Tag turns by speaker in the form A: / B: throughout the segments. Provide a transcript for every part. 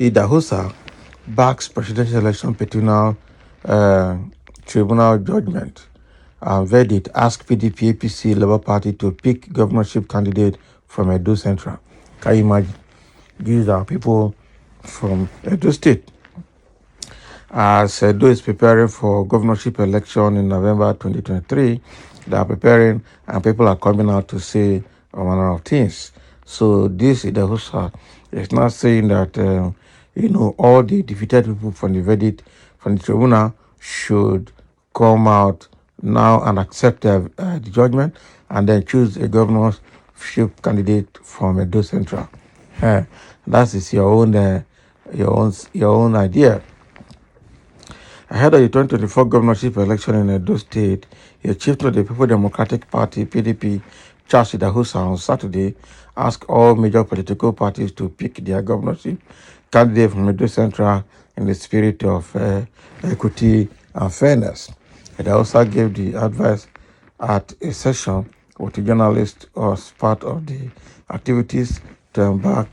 A: Idahosa backs presidential election tribunal judgment. Verdict ask PDP, APC, Labour Party to pick governorship candidate from Edo Central. Can you imagine? These are people from Edo State. As Edo is preparing for governorship election in November 2023, they are preparing and people are coming out to say a manner of things. So this Idahosa is not saying that, all the defeated people from the verdict, from the tribunal should come out now and accept the judgment and then choose a governorship candidate from Edo Central. That is your own idea. Ahead of the 2024 governorship election in Edo State, a chieftain of the People Democratic Party, PDP, Charles Idahosa, on Saturday, asked all major political parties to pick their governorship candidate from Edo Central in the spirit of equity and fairness. Idahosa gave the advice at a session with a journalist as part of the activities to embark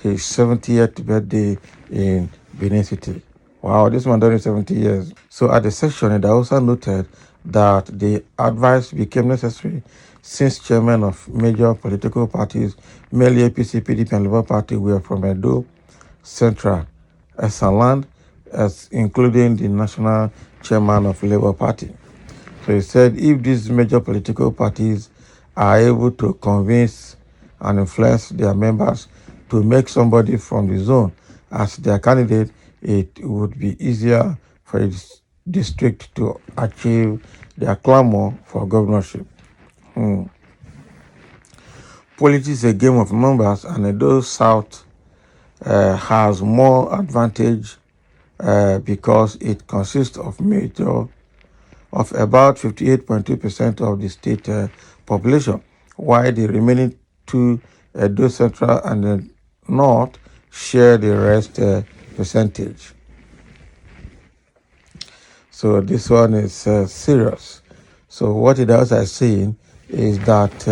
A: his 70th birthday in Benin City. Wow, this man done it 70 years. So at the session, it also noted that the advice became necessary since chairmen of major political parties, mainly APC, PDP, and Labour Party, were from Edo Central, Esaland, as including the national chairman of Labour Party. So he said if these major political parties are able to convince and influence their members to make somebody from the zone as their candidate, it would be easier for its district to achieve their clamor for governorship. Politics is a game of numbers, and Edo South has more advantage because it consists of about 58.2% of the state population, while the remaining two, Edo Central and the North, share the rest percentage. So this one is serious. So what it also is saying is that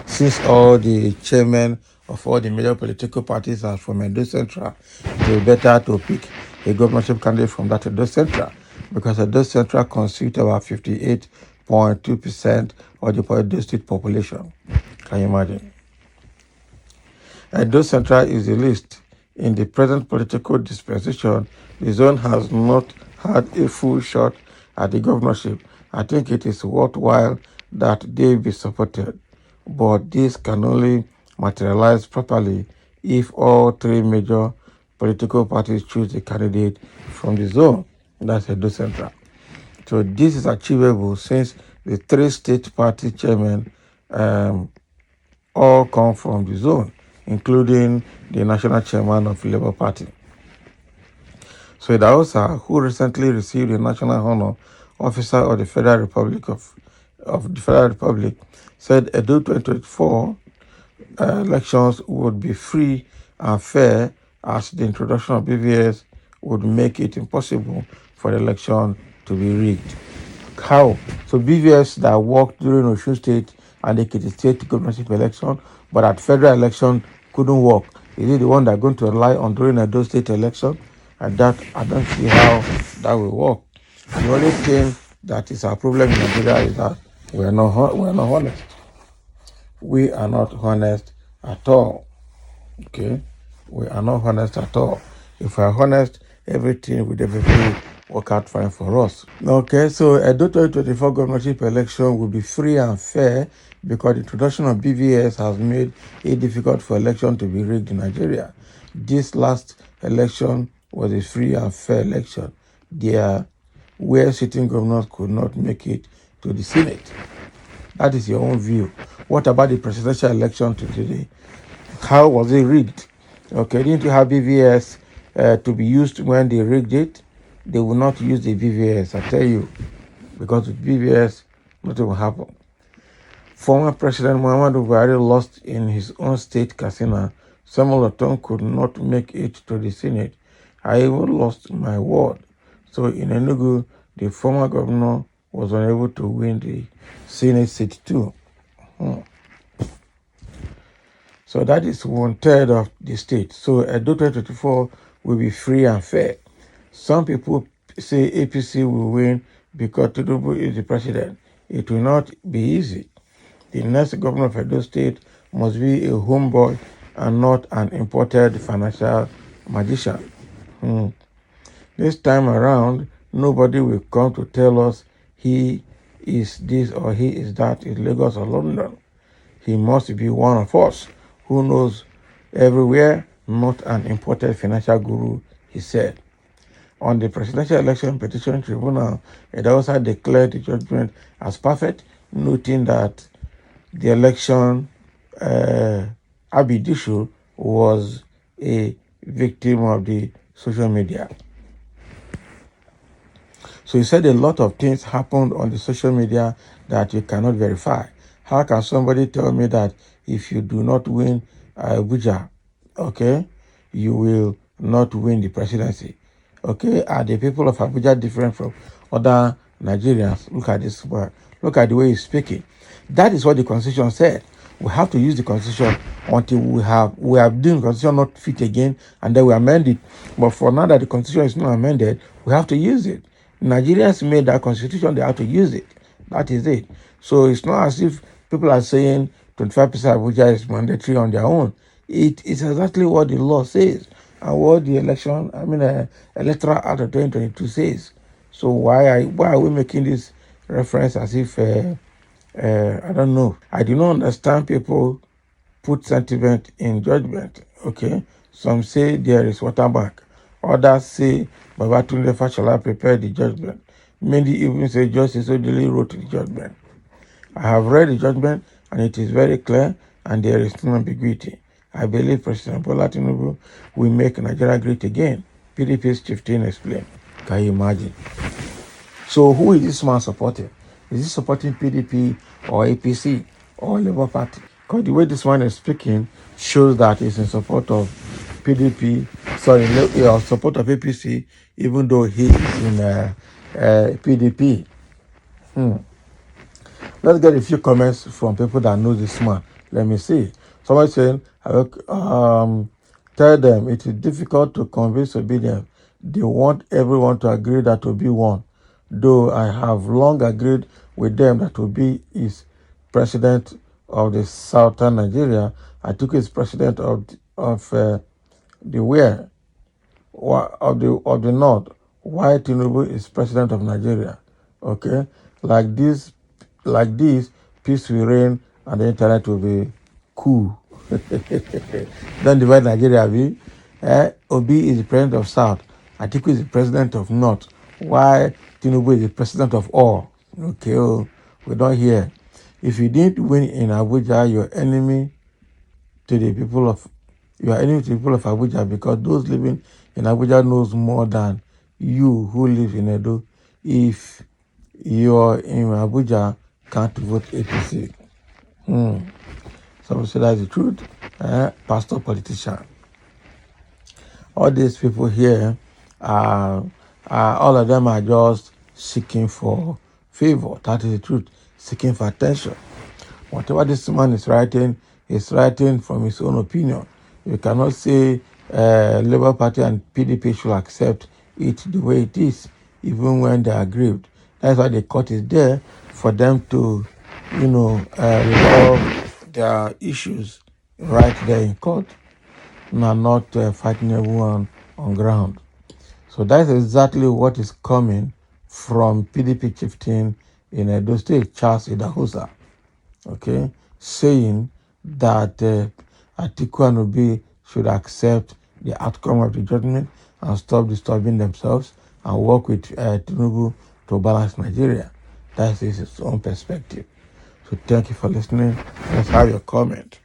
A: since all the chairmen of all the major political parties are from Edo Central, it will be better to pick a governorship candidate from that Edo Central, because Edo Central constitutes about 58.2% of the Edo State population. Can you imagine? Edo Central is the least. In the present political dispensation, the zone has not had a full shot at the governorship. I think it is worthwhile that they be supported, but this can only materialize properly if all three major political parties choose a candidate from the zone. That's Edo Central. So this is achievable since the three state party chairmen all come from the zone, including the national chairman of the Labour Party. So Idahosa, who recently received the National Honor Officer of the Federal Republic said Edo 2024 elections would be free and fair, as the introduction of BVS would make it impossible for the election to be rigged. How? So BVS that worked during Osun State and the Ekiti State governorship election, but at federal election couldn't work. Is it the one that's going to rely on during Edo State election? And that, I don't see how that will work. The only thing that is our problem in Nigeria is that we are not honest. We are not honest at all. Okay? We are not honest at all. If we are honest, everything would definitely work out fine for us. Okay, so Edo 2024 governorship election will be free and fair because the introduction of BVS has made it difficult for election to be rigged in Nigeria. This last election was a free and fair election where sitting governors could not make it to the Senate. That is your own view. What about the presidential election today? How was it rigged? Okay, didn't you have BVS to be used when they rigged it? They will not use the BVS, I tell you, because with BVS, nothing will happen. Former President Muhammadu Buhari lost in his own state, Katsina. Samuel Otom could not make it to the Senate. I even lost my ward. So in Enugu, the former governor was unable to win the Senate seat too. So that is 1/3 of the state. So Edo 2024 will be free and fair. Some people say APC will win because Tinubu is the president. It will not be easy. The next governor of Edo State must be a homeboy and not an imported financial magician. This time around, nobody will come to tell us he is this or he is that in Lagos or London. He must be one of us who knows everywhere, not an imported financial guru, he said. On the Presidential Election Petition Tribunal, it also declared the judgment as perfect, noting that the election, Abidishu was a victim of the social media. So he said a lot of things happened on the social media that you cannot verify. How can somebody tell me that if you do not win Abuja, okay, you will not win the presidency? Okay, are the people of Abuja different from other Nigerians? Look at this word. Look at the way he's speaking. That is what the Constitution said. We have to use the Constitution until we have deemed the Constitution not fit again, and then we amend it. But for now that the Constitution is not amended, we have to use it. Nigerians made that Constitution, they have to use it. That is it. So it's not as if people are saying 25% Abuja is mandatory on their own. It is exactly what the law says and what the Electoral Act of 2022 says. So why are we making this reference as if, I don't know. I do not understand people put sentiment in judgment, okay? Some say there is watermark. Others say Babatunde Fashola prepared the judgment. Many even say Justice Odili wrote the judgment. I have read the judgment and it is very clear and there is no ambiguity. I believe President Bola Tinubu will make Nigeria great again. PDP's Chieftain explained. Can you imagine? So who is this man supporting? Is he supporting PDP or APC or Labour Party? Because the way this man is speaking shows that he's in support of PDP, support of APC, even though he is in PDP. Let's get a few comments from people that know this man. Let me see. Somebody saying, tell them it is difficult to convince obedience. They want everyone to agree that Obi won. Though I have long agreed with them that Obi is president of the southern Nigeria, Atiku is president of the where of the north. Why Tinubu is president of Nigeria? Okay, like this, peace will reign and the internet will be cool. Don't divide Nigeria, Abi. Obi is the president of South. Atiku is the president of North. Why Tinubu is the president of all? Okay, we don't hear. If you didn't win in Abuja, you're enemy to the people of Abuja, because those living in Abuja knows more than you who live in Edo. If you're in Abuja, can't vote APC. Some say that's the truth. Pastor, politician. All these people here, all of them are just seeking for favor. That is the truth. Seeking for attention. Whatever this man is writing from his own opinion. You cannot say Labour Party and PDP should accept it the way it is, even when they are aggrieved. That's why the court is there, for them to, resolve their issues right there in court, not fighting everyone on ground. So that's exactly what is coming from PDP chieftain in Edo State, Charles Idahosa, okay, saying that Atiku and Obi should accept the outcome of the judgment and stop disturbing themselves and work with Tinubu to balance Nigeria. That is his own perspective. So thank you for listening. Let's have your comment.